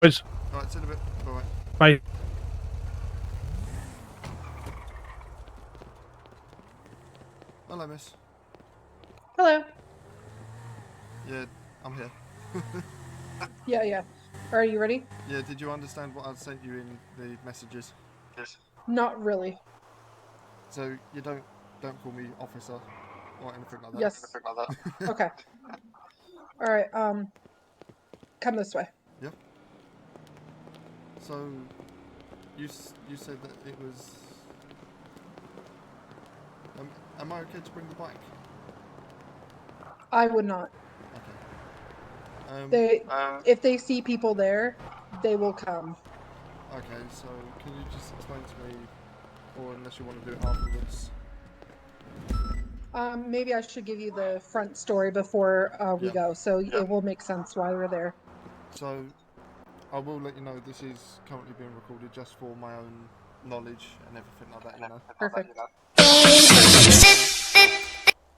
Alright, see you in a bit. Bye-bye. Bye. Hello, miss. Hello. Yeah, I'm here. Yeah. Are you ready? Yeah, did you understand what I sent you in the messages? Yes. Not really. So you don't call me officer or anything like that? Yes. Okay. Alright, come this way. Yeah. So, you said that it was... am I okay to bring the bike? I would not. Okay. If they see people there, they will come. Okay, so can you just explain to me, or unless you want to do it afterwards? Maybe I should give you the front story before we go, so it will make sense why we're there. So, I will let you know this is currently being recorded just for my own knowledge and everything like that, you know. Perfect.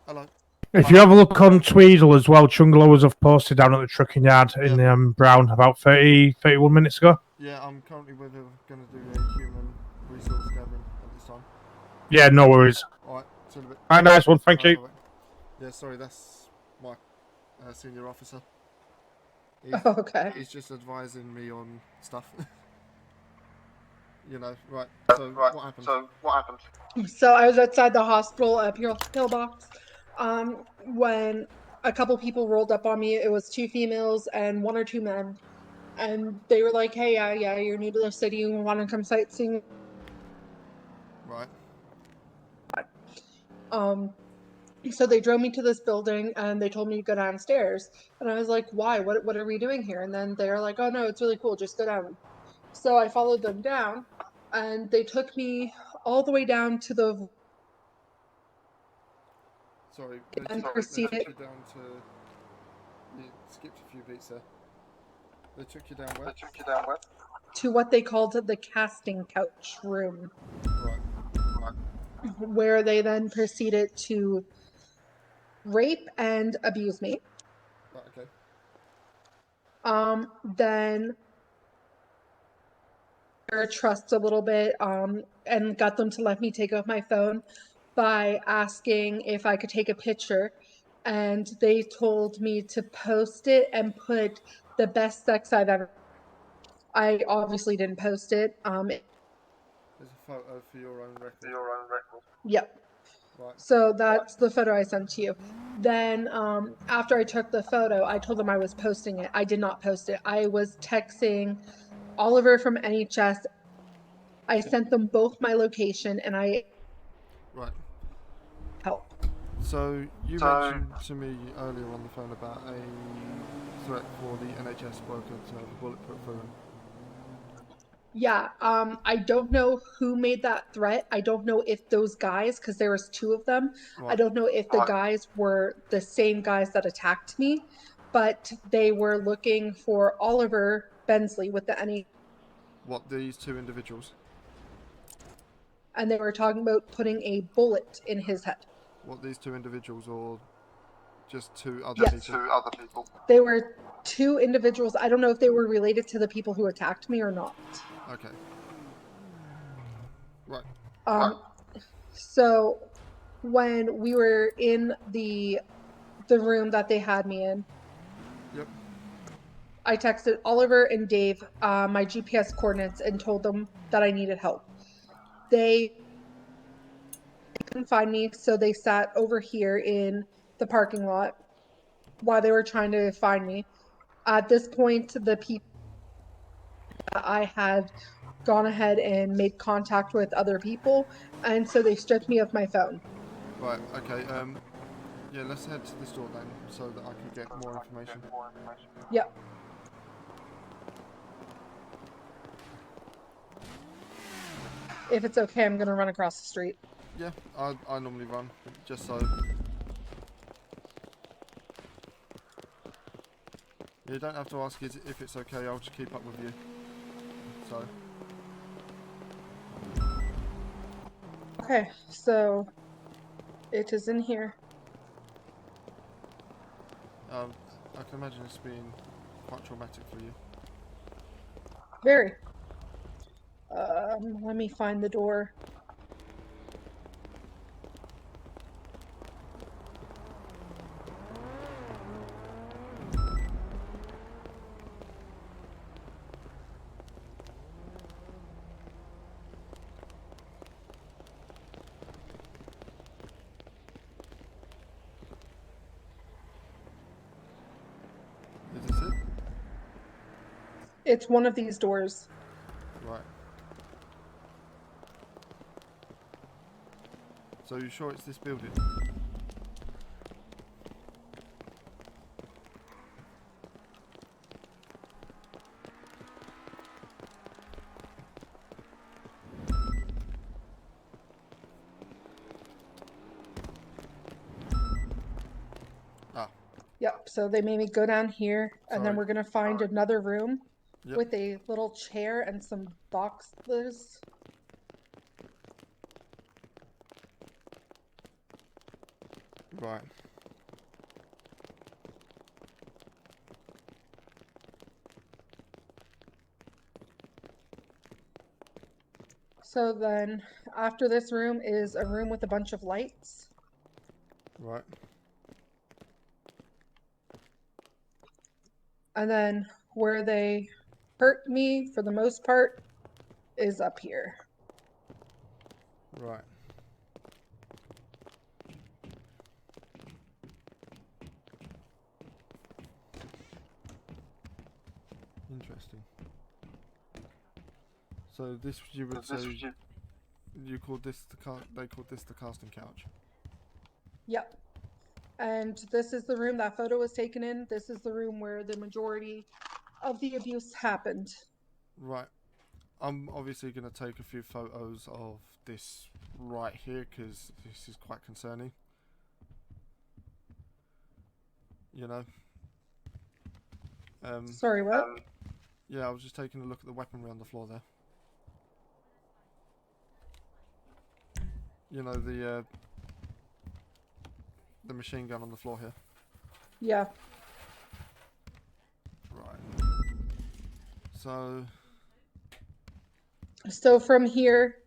Hello. If you have a look on Tweedle as well, Chungalowers have posted down at the trucking yard in Brown about 31 minutes ago. Yeah, I'm currently going to do a human resource gathering at this time. Yeah, no worries. Alright, see you in a bit. Alright, nice one, thank you. Bye. Yeah, sorry, that's my senior officer. Okay. He's just advising me on stuff. You know, right. So what happened? So I was outside the hospital at Pillbox when a couple people rolled up on me. It was 2 females and 1 or 2 men. And they were like, hey, yeah, you're new to the city. You want to come sightseeing? Right. So they drove me to this building and they told me to go downstairs. And I was like, why? What are we doing here? And then they're like, oh no, it's really cool. Just go down. So I followed them down and they took me all the way down to the... Sorry, they took you down to... You skipped a few beats there. They took you down where? To what they called the casting couch room. Right. Where they then proceeded to rape and abuse me. Right, okay. Then their trust a little bit, and got them to let me take off my phone by asking if I could take a picture. And they told me to post it and put the best sex I've ever. I obviously didn't post it. There's a photo for your own record. Yep. Right. So that's the photo I sent to you. Then after I took the photo, I told them I was posting it. I did not post it. I was texting Oliver from NHS. I sent them both my location and I... Right. help. So you mentioned to me earlier on the phone about a threat for the NHS worker to have a bullet put through him. Yeah, I don't know who made that threat. I don't know if those guys, because there was 2 of them, I don't know if the guys were the same guys that attacked me, but they were looking for Oliver Bensley with the NHS. What, these 2 individuals? And they were talking about putting a bullet in his head. What, these 2 individuals or just 2 other Yes. people? 2 other people. They were 2 individuals. I don't know if they were related to the people who attacked me or not. Okay. Right. So when we were in the room that they had me in, Yep. I texted Oliver and Dave my GPS coordinates and told them that I needed help. They couldn't find me, so they sat over here in the parking lot while they were trying to find me. At this point, the people that I had gone ahead and made contact with other people, and so they stripped me of my phone. Right, okay, yeah, let's head to the store then, so that I can get more information. Yep. If it's okay, I'm gonna run across the street. Yeah, I normally run, just so... You don't have to ask if it's okay, I'll just keep up with you. So... Okay, so it is in here. I can imagine it's been quite traumatic for you. Very. Let me find the door. Is this it? It's one of these doors. Right. So you sure it's this building? Ah. Yep, so they made me go down here, and then Sorry. we're gonna find another room Yep. with a little chair and some boxes. Right. So then, after this room is a room with a bunch of lights. Right. And then where they hurt me, for the most part, is up here. Right. Interesting. So this you would say you called this they called this the casting couch. Yep. And this is the room that photo was taken in. This is the room where the majority of the abuse happened. Right. I'm obviously going to take a few photos of this right here because this is quite concerning. You know. Sorry, what? Yeah, I was just taking a look at the weaponry on the floor there. You know, the machine gun on the floor here. Yeah. Right. So from here,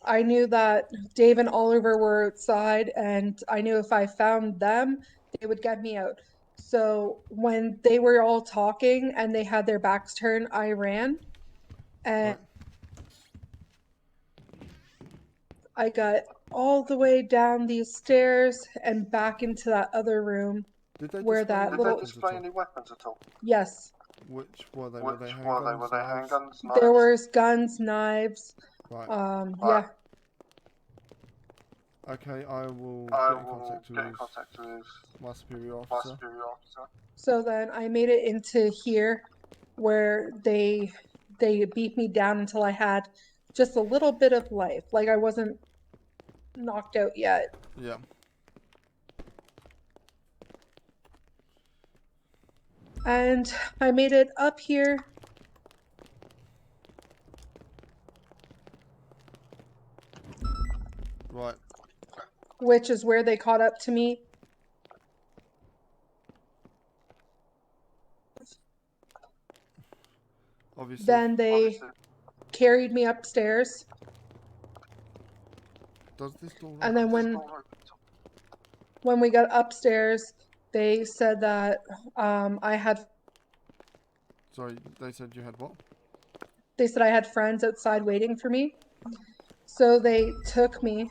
I knew that Dave and Oliver were outside, and I knew if I found them, they would get me out. So when they were all talking and they had their backs turned, I ran, and Right. I got all the way down these stairs and back into that other room Did they where display that any little. weapons at all? any weapons at all? Yes, Which were they? Which Were they were they? handguns? Were they Knives? handguns? there Knives? was guns, knives. Right. Yeah. Okay, I will I get in will contact get in with contact with my superior my officer. superior officer. So then I made it into here where they beat me down until I had just a little bit of life. Like I wasn't knocked out yet. Yeah. And I made it up here. Right. Which is where they caught up to me. Obviously. Then they carried me upstairs. Does this door And then open? when we got upstairs, they said that I had. Sorry, they said you had what? They said I had friends outside waiting for me. So they took me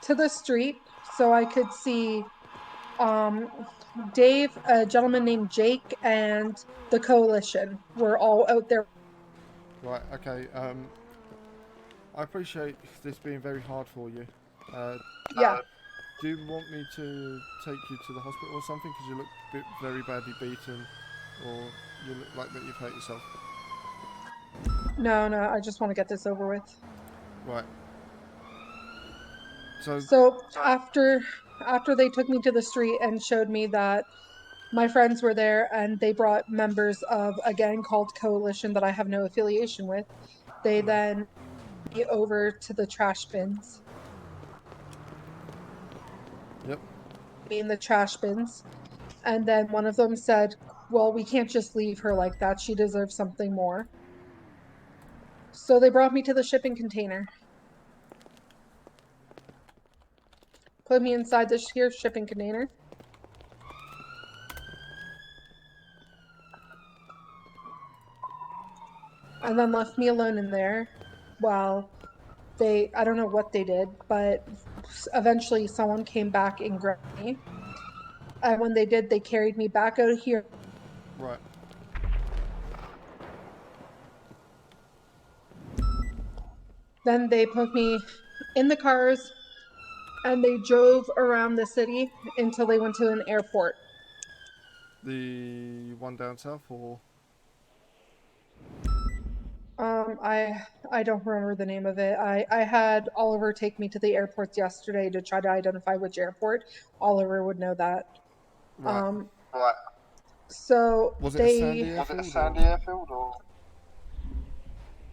to the street so I could see Dave, a gentleman named Jake, and the coalition were all out there. Right, okay. I appreciate this being very hard for you. Yeah. Do you want me to take you to the hospital or something? Because you look very badly beaten, or you look like that you've hurt yourself. No, I just want to get this over with. Right. So after they took me to the street and showed me that my friends were there and they brought members of a gang called Coalition that I have no affiliation with, they then me over to the trash bins. Yep. Me in the trash bins. And then one of them said, well, we can't just leave her like that. She deserves something more. So they brought me to the shipping container. Put me inside this here shipping container. And then left me alone in there while I don't know what they did, but eventually someone came back and grabbed me. And when they did, they carried me back out of here. Right. Then they put me in the cars and they drove around the city until they went to an airport. The one down south, or I don't remember the name of it. I had Oliver take me to the airports yesterday to try to identify which airport. Oliver would know that. right? Right. So Was it a they sandy Was it a airfield, sandy airfield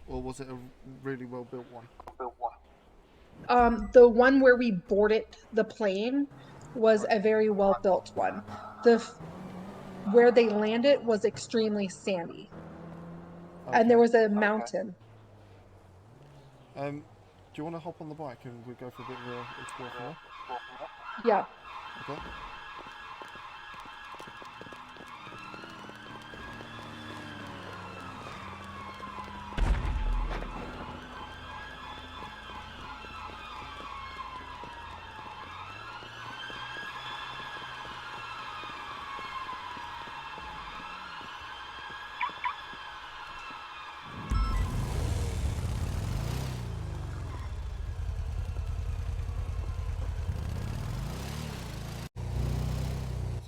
or was it a really well built one? built one? the one where we boarded the plane was Right. a very well built one. Where they landed was extremely sandy. And there Okay. was a mountain. Do you want to hop on the bike and we go for a bit of a explore from there? Yeah. Okay.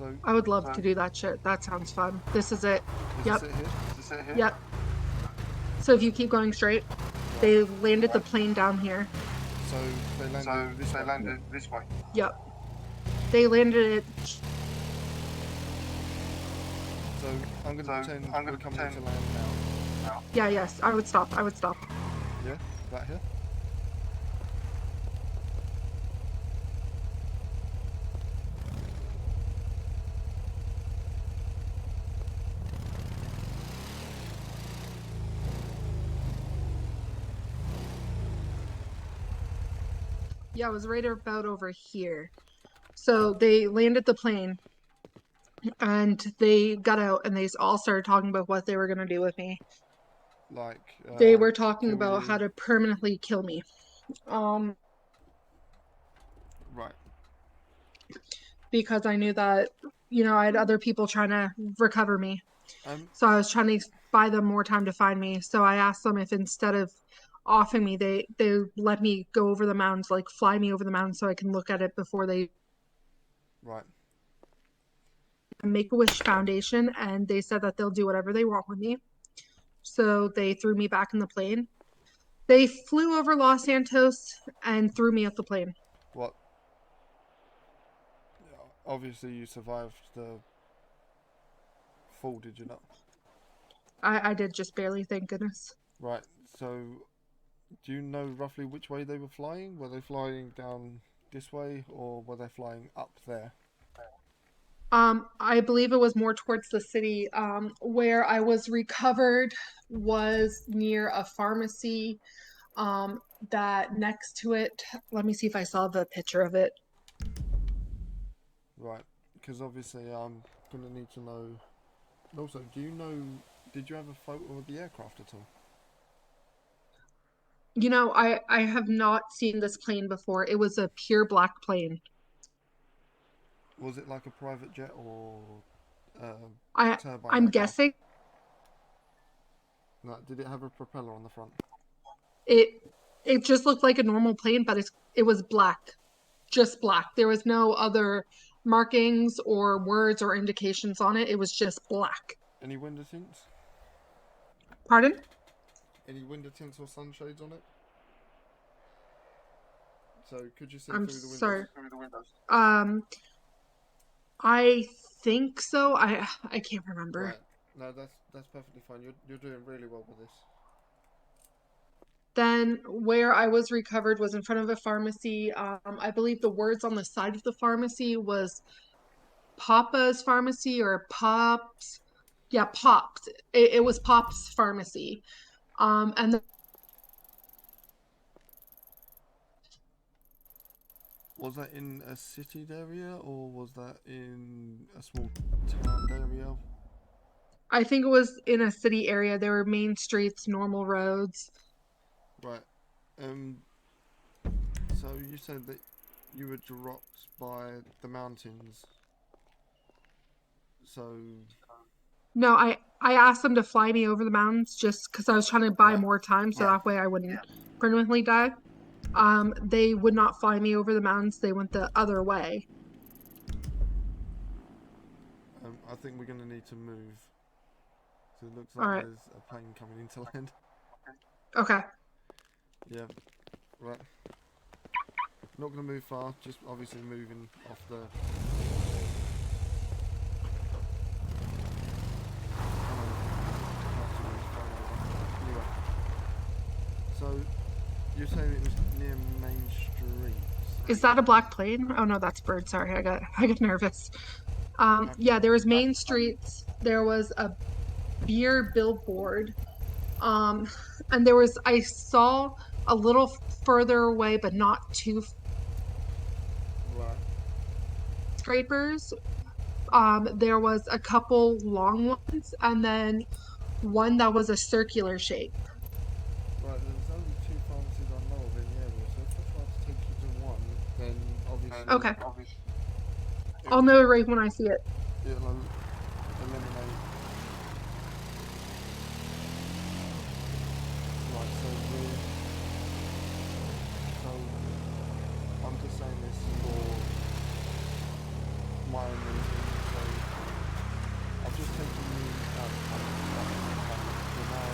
So I would love to do that shit. That sounds fun. This is it. is Yep. this it here? Is this it here? Yep. So if you keep going straight, they landed the plane down here. So they landed So this they way. landed this way. Yep. They landed it. So I'm going to pretend we're coming to land now. Yeah, yes. I would stop. I would stop. Yeah? That here? Yeah, it was right about over here. So they landed the plane and they got out and they all started talking about what they were going to do with me. Like They were talking kill about you. how to permanently kill me. Right. Because I knew that, I had other people trying to recover me. So I was trying to buy them more time to find me. So I asked them if instead of offing me, they let me go over the mountains, like fly me over the mountains so I can look at it before they Right. Make-A-Wish Foundation, and they said that they'll do whatever they want with me. So they threw me back in the plane. They flew over Los Santos and threw me off the plane. What? Obviously you survived the fall, did you not? I did, just barely, thank goodness. Right. So do you know roughly which way they were flying? Were they flying down this way or were they flying up there? I believe it was more towards the city. Where I was recovered was near a pharmacy. That next to it, let me see if I saw the picture of it. Right. Because obviously I'm going to need to know. Also, did you have a photo of the aircraft at all? I have not seen this plane before. It was a pure black plane. Was it like a private jet or turbine? I'm guessing No, did it have a propeller on the front? it just looked like a normal plane, but it was black. Just black. There was no other markings or words or indications on it. It was just black. Any window tints? Pardon? Any window tints or sunshades on it? So could you see I'm through the windows? sorry. Through the windows. I think so. I can't remember. Right. No, that's perfectly fine. You're doing really well with this. Then where I was recovered was in front of a pharmacy. I believe the words on the side of the pharmacy was Papa's Pharmacy or Pops. Yeah, Pops. It was Pops Pharmacy. And Was that in a city area or was that in a small town area? I think it was in a city area. There were main streets, normal roads. Right. So you said that you were dropped by the mountains. So No, I asked them to fly me over the mountains just because I was trying to buy Right. more time so Right. that way I wouldn't permanently die. They would not fly me over the mountains. They went the other way. I think we're gonna need to move. So it looks All like right. there's a plane coming into land. Okay. Yeah. Right. Not gonna move far. Just obviously moving off the. Anyway. So you're saying it was near Main Street? Is that a black plane? Oh no, that's bird. Sorry, I got nervous. Okay. Yeah, there was main streets. There was a beer billboard. And there was I saw a little further away, but not too Right. scrapers. There was a couple long ones, and then one that was a circular shape. Right, there's only 2 pharmacies I know of in the area, so if I try to take you to one, then obviously Okay. I'll know it right when I see it. it'll eliminate. Right, so I'm just saying this for my own reason, so I've just taken you out of the you're now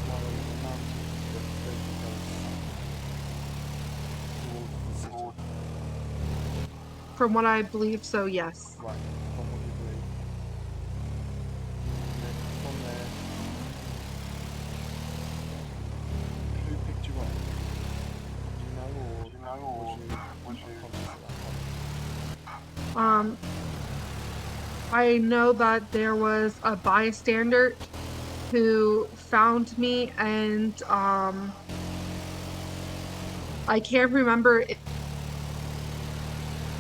flying the mountains, but then you go towards the city. From what I believe, so yes. Right, from what you believe. And then from there, who picked you up? Do you know, or was you unconscious at that point? I know that there was a bystander who found me, and I can't remember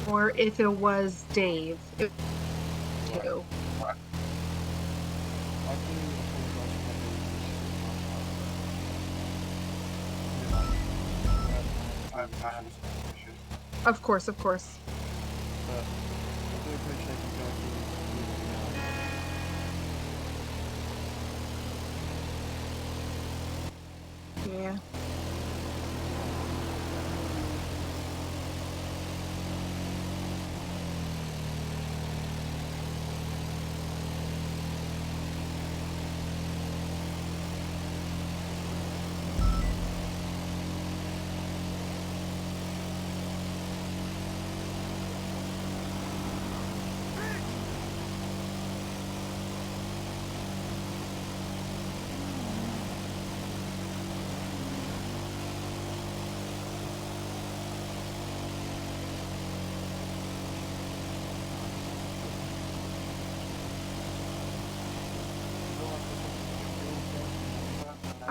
or if it was Dave. Right. Too. I do apologise for my issues. Of course, of course. But I do appreciate you going through this with me now. Yeah.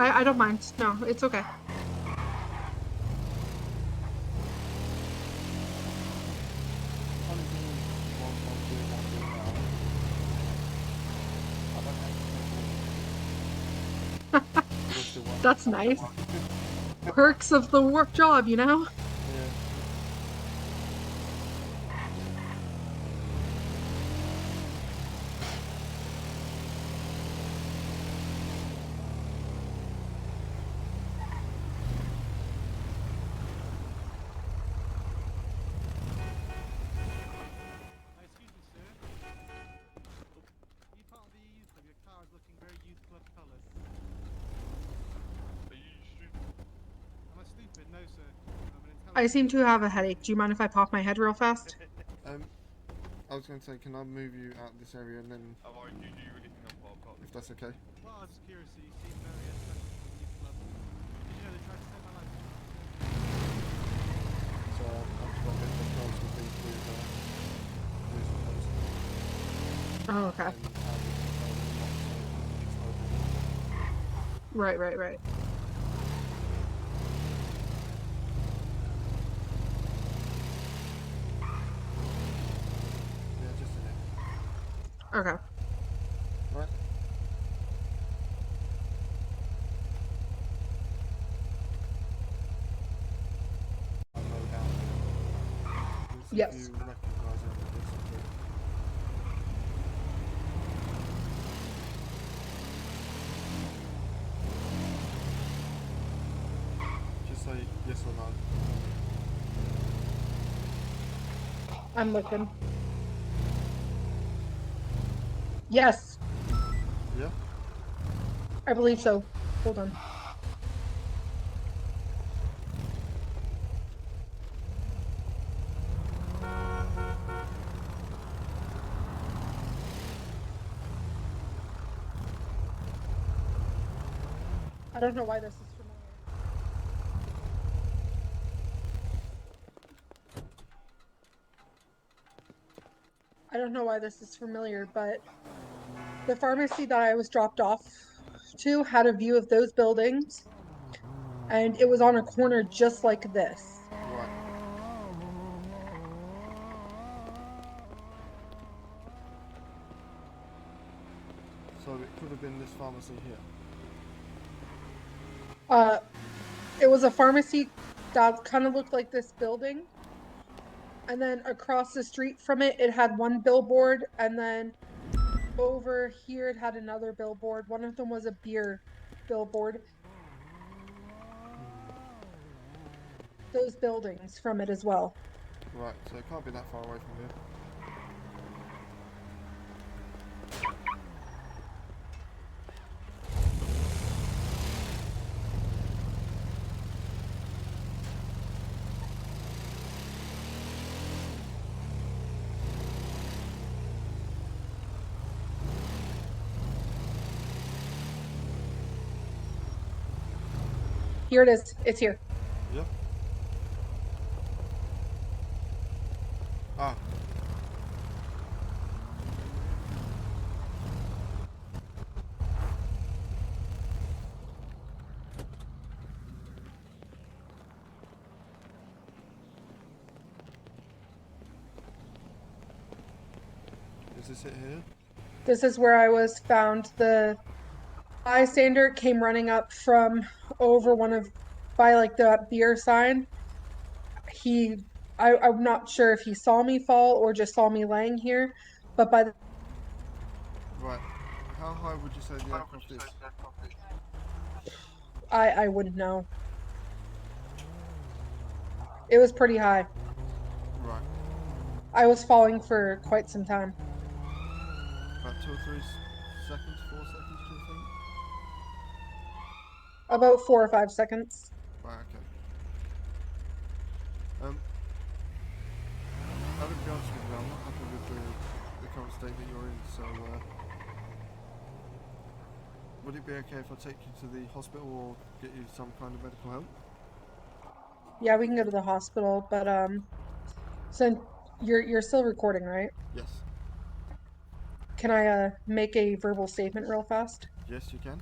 I don't mind. No, it's okay. Funny thing is, whilst I'm doing what I'm doing now, I don't have to make it. You're still one. That's nice. Perks of the work job, you know? Yeah. Excuse me, sir. You part of the youth club? Your car is looking very youth club colours. Are you stupid? Am I stupid? No, sir. I'm an I intelligent. seem to have a headache. Do you mind if I pop my head real fast? I was going to say, can I move you out this area and then, Have I do you really think I'm part of if that's okay? Well, I was just curious. You seem very interested in the youth club. Did you know they tried to take my life? So I've just got a bit of close with these with police Oh, okay. and how we can tell them not to expose them. Right, right, right. Okay. Right. I'll low down. Let's see Yes. if you recognise it and listen to it. Just say yes or no. I'm looking. Yes, Yeah? I believe so. Hold on. I don't know why this is familiar. I don't know why this is familiar, but the pharmacy that I was dropped off to had a view of those buildings, and it was on a corner just like this. Right. So it could have been this pharmacy here. It was a pharmacy that kind of looked like this building, and then across the street from it, it had one billboard, and then over here it had another billboard. One of them was a beer billboard. Those buildings from it as well. Right, so it can't be that far away from here. Here it is. It's here. Yeah? Ah. Is this it here? This is where I was found. The bystander came running up from over by like the beer sign. I'm not sure if he saw me fall or just saw me laying here, but Right. How high would you say the aircraft is? I wouldn't know. It was pretty high. Right. I was falling for quite some time. About 2 or 3 seconds, 4 seconds, do you think? About 4 or 5 seconds. Right, okay. I would be honest with you, I'm not happy with the current state that you're in, so would it be okay if I take you to the hospital or get you some kind of medical help? Yeah, we can go to the hospital, but so you're still recording, right? Yes. Can I make a verbal statement real fast? Yes, you can.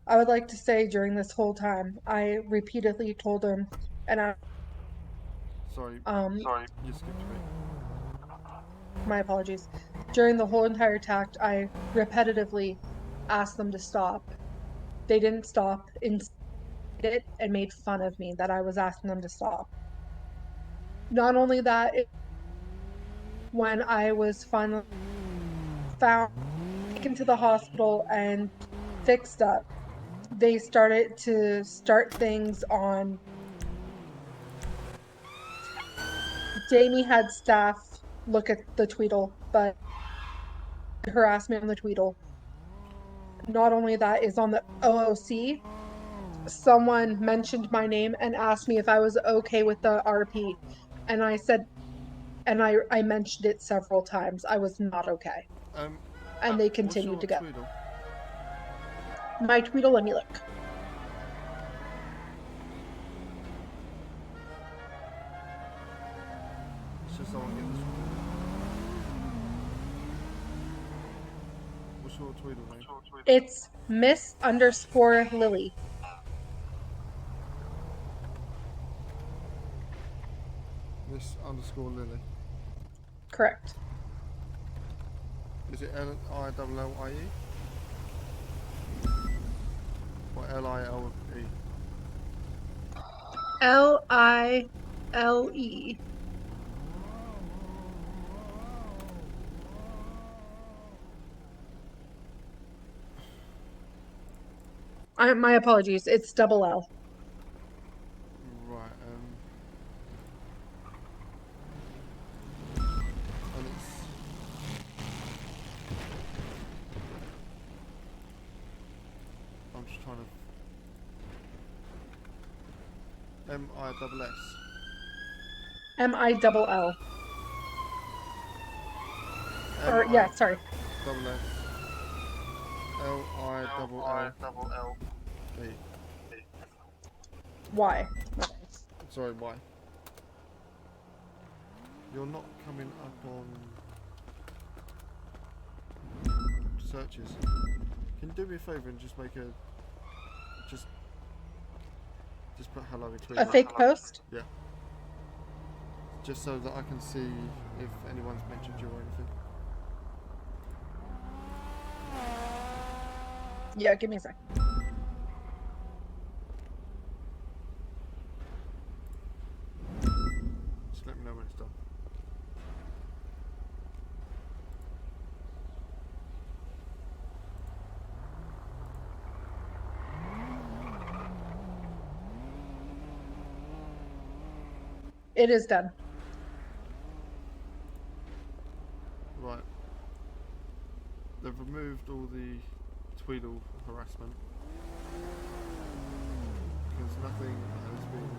I would like to say during this whole time, I repeatedly told him, and Sorry, you skipped a bit. my apologies. During the whole entire tact, I repetitively asked them to stop. They didn't stop, instead it and made fun of me that I was asking them to stop. Not only that, when I was finally found, taken to the hospital and fixed up, they started to start things on. Jamie had staff look at the Tweedle, but harass me on the Tweedle. Not only that is on the OOC, someone mentioned my name and asked me if I was okay with the RP. And I said, and I mentioned it several times. I was not okay. And they What's continued your to go. Tweedle? My Tweedle, let me look. It's just so I can get this one. What's your Tweedle name? It's Miss_Lillie. Miss_Lillie. Correct. Is it Lillie? Or Lile? Lile. My apologies. It's double L. Right, and it's... I'm just trying to... M-I-double-S. MILL. Or, yeah, sorry. Double S. L-I-double-L. E. Y. Sorry, why? You're not coming up on searches. Can you do me a favour and just make a just put hello in Twitter? A fake post? Yeah. Just so that I can see if anyone's mentioned you or anything. Yeah, give me a sec. Just let me know when it's done. It is done. Right. They've removed all the Tweedle harassment. Because nothing has been...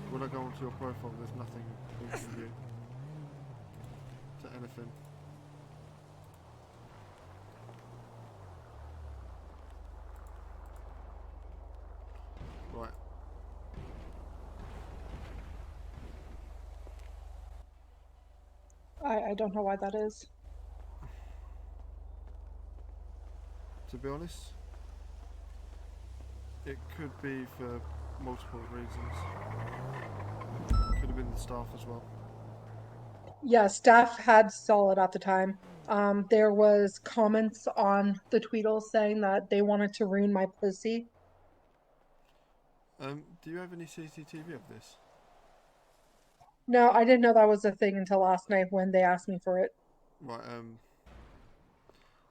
When I go onto your profile, there's nothing linking you to anything. Right. I don't know why that is. To be honest, it could be for multiple reasons. Could have been the staff as well. Yeah, staff had solid at the time. There was comments on the Tweedle saying that they wanted to ruin my pussy. Do you have any CCTV of this? No, I didn't know that was a thing until last night when they asked me for it. Right,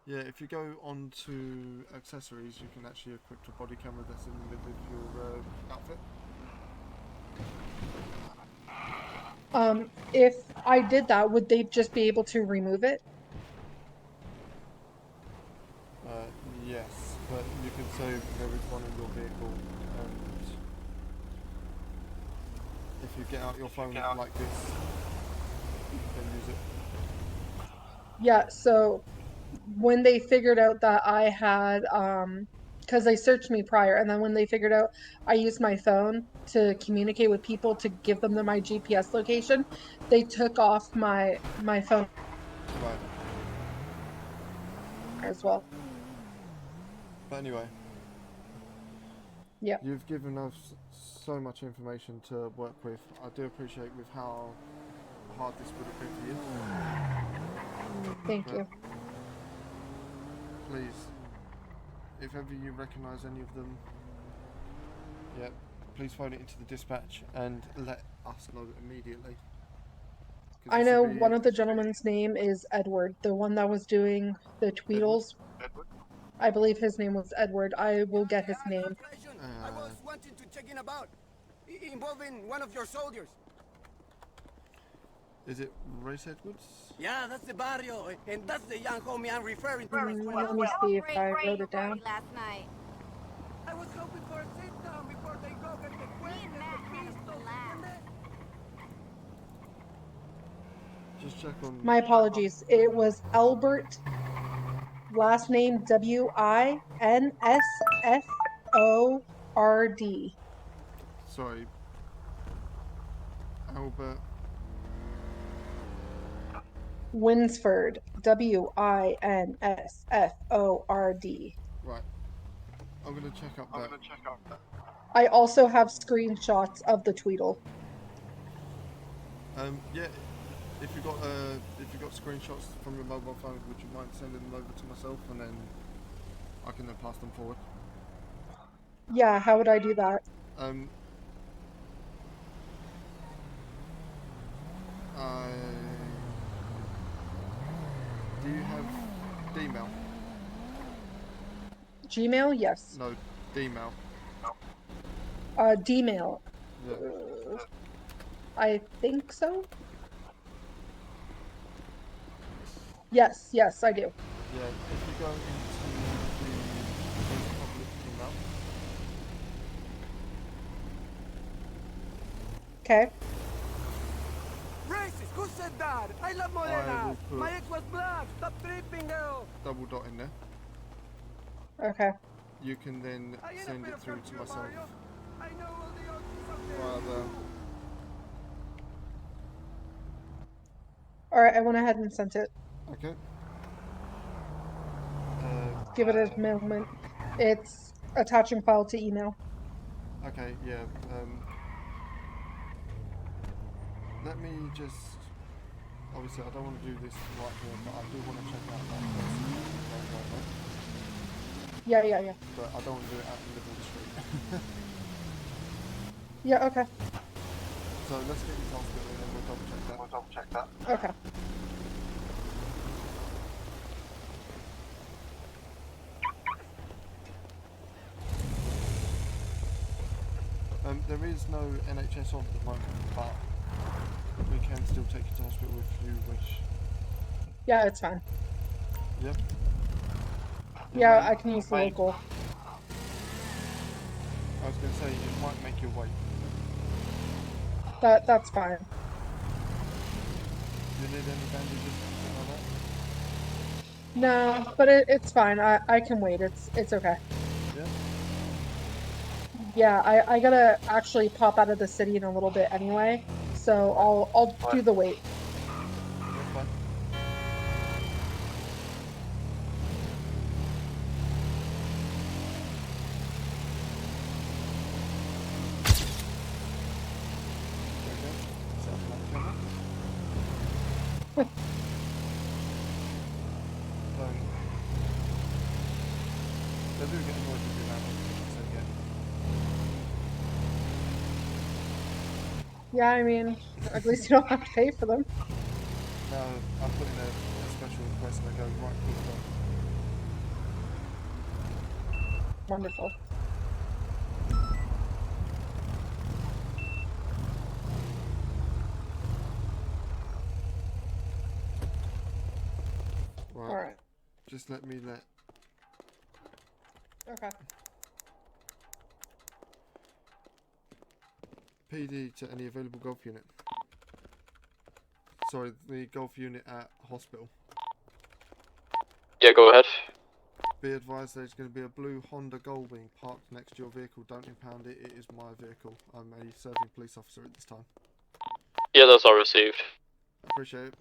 yeah, if you go on to accessories, you can actually equip a body camera that's in the middle of your outfit. If I did that, would they just be able to remove it? Yes, but you can say there is one in your vehicle, and if you get out your phone like this, you can use it. Yeah, so when they figured out that I had, because they searched me prior, and then when they figured out I used my phone to communicate with people to give them my GPS location, they took off my phone Right. as well. But anyway, Yeah. you've given us so much information to work with. I do appreciate with how hard this would have been for you. Thank But you. please, if ever you recognise any of them, yeah, please phone it into the dispatch and let us know immediately. I know one of the gentlemen's name is Edward, the one that was doing the Tweedles. Edward? I believe his name was Edward. I will get his name. I was wanting to check in about involving one of your soldiers. Is it Race Edwards? Yeah, that's the barrio, and that's the young homie I'm referring to. Let me see if I wrote it down. Last night. I was hoping for a sit down before they go get the queen and the pistols. Just check on... My apologies. It was Albert, last name Winsford. Sorry. Albert... Winsford. Winsford. Right. I'm gonna check up that. I also have screenshots of the Tweedle. Yeah. if you got screenshots from your mobile phone, would you mind sending them over to myself, and then I can then pass them forward? Yeah, how would I do that? Do you have Dmail? Gmail? Yes. No, Dmail. Dmail. Yeah. I think so. Yes, yes, I do. Yeah, if you go into the public email, Okay. Racist! Who said that? I love I Morena! will put My ex was black! Stop tripping, girl! double dot in there. Okay. You can then I ain't send afraid it of through to country, myself Mario. I know all the OGs out there. via the. All right, I went ahead and sent it. Okay. Give it a moment. It's attaching file to email. Okay, yeah. Let me just. Obviously, I don't want to do this right here, but I do want to check out that person right now. Yeah, yeah, yeah. But I don't want to do it out in the middle of the street. Yeah, okay. So let's get your task and then we'll double check that. Okay. There is no NHS on at the moment, but we can still take you to hospital if you wish. Yeah, it's fine. Yep. Yeah, I can use the local. I was going to say, it might make you wait. That's fine. Do you need any bandages or something like that? No, but it's fine. I can wait. It's okay. Yeah? Yeah, I gotta actually pop out of the city in a little bit anyway, so I'll do the wait. That's fine. They do get annoyed with you now, so yeah. Yeah, I mean, at least you don't have to pay for them. No, I'll put in a special request and I go, right, cool, Wonderful. Right. All right. Just let me let. Okay. PD to any available golf unit. Sorry, the golf unit at hospital. Yeah, go ahead. Be advised there's going to be a blue Honda Goldwing parked next to your vehicle. Don't impound it, it is my vehicle. I'm a serving police officer at this time. Yeah, that's all received. Appreciate it.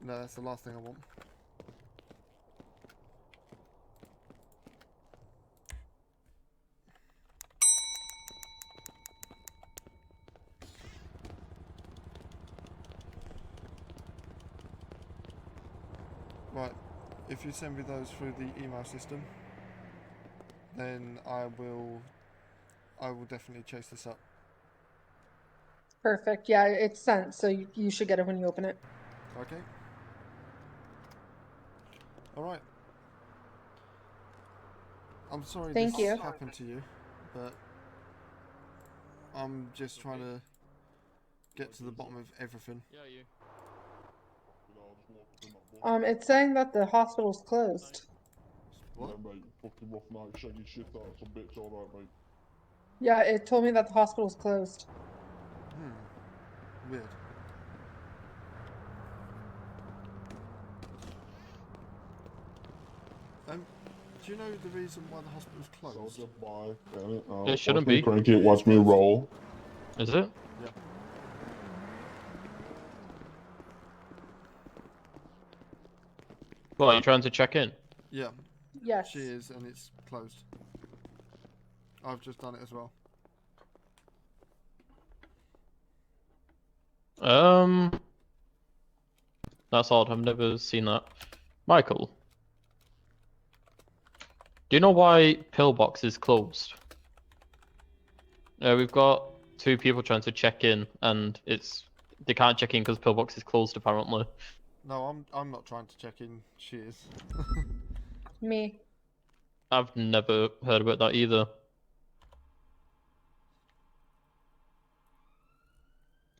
No, that's the last thing I want. Right, if you send me those through the email system, then I will definitely chase this up. Perfect. Yeah, it's sent, so you should get it when you open it. Okay. Alright. I'm sorry Thank this you. happened to you, but I'm just trying to get to the bottom of everything. Yeah, you. It's saying that the hospital's closed. What? Yeah, mate, fucking rough night, shake your shit out, some bitch, alright, mate. Yeah, it told me that the hospital's closed. Weird. Do you know the reason why the hospital's closed? Soldier, bye. Damn it. It shouldn't watch me be. crank it, watch me roll. Is it? Yeah. Well, are you trying to check in? Yeah, Yes. she is, and it's closed. I've just done it as well. That's odd. I've never seen that. Michael, do you know why Pillbox is closed? We've got 2 people trying to check in, and they can't check in because Pillbox is closed apparently. No, I'm not trying to check in. She is. Me. I've never heard about that either.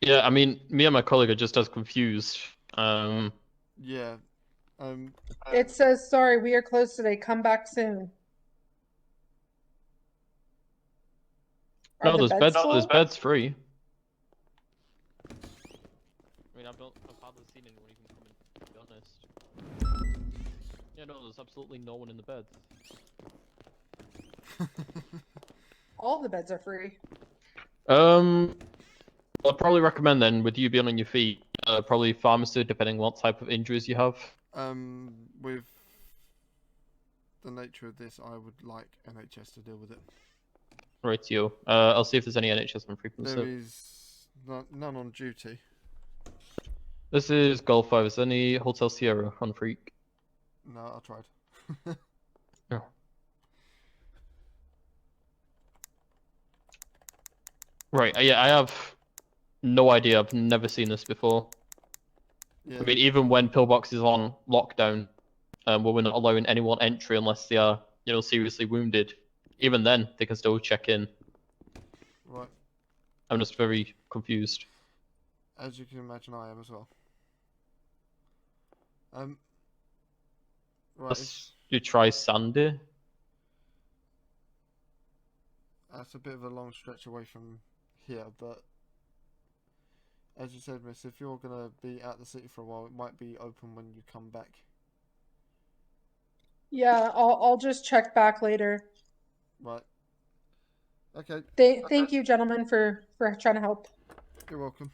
Yeah, I mean, me and my colleague are just as confused. Yeah. It says, sorry, we are closed today. Come back soon. Are No, the beds there's full? beds free. I mean, I've hardly seen anyone even come in, to be honest. Yeah, no, there's absolutely no one in the beds. All the beds are free. I'd probably recommend then, with you being on your feet, probably pharmacy, depending what type of injuries you have. With the nature of this, I would like NHS to deal with it. Rightio. I'll see if there's any NHS on frequency. There is none on duty. This is Golf 5. Is there any Hotel Sierra on Freak? No, I tried. No. Right, yeah, I have no idea. I've never seen this before. Yeah. I mean, even when Pillbox is on lockdown, where we're not allowing anyone entry unless they are, seriously wounded, even then, they can still check in. Right. I'm just very confused. As you can imagine, I am as well. Right. You try Sandy? That's a bit of a long stretch away from here, but as you said, miss, if you're gonna be out the city for a while, it might be open when you come back. Yeah, I'll just check back later. Right. Okay. Thank you, gentlemen, for trying to help. You're welcome.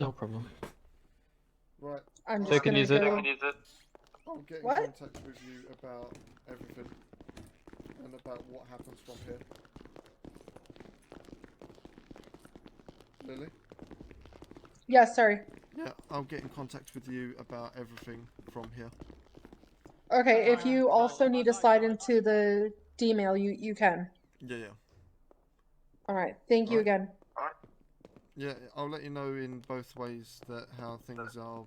No problem. Right. I'm just Take it gonna easy. go. I'll get in What? contact with you about everything and about what happens from here. Lily? Yeah, sorry. Yeah, I'll get in contact with you about everything from here. Okay, if you also need to slide into the D-mail, you can. Yeah. All right. Thank you Alright. again. Yeah, I'll let you know in both ways that how things are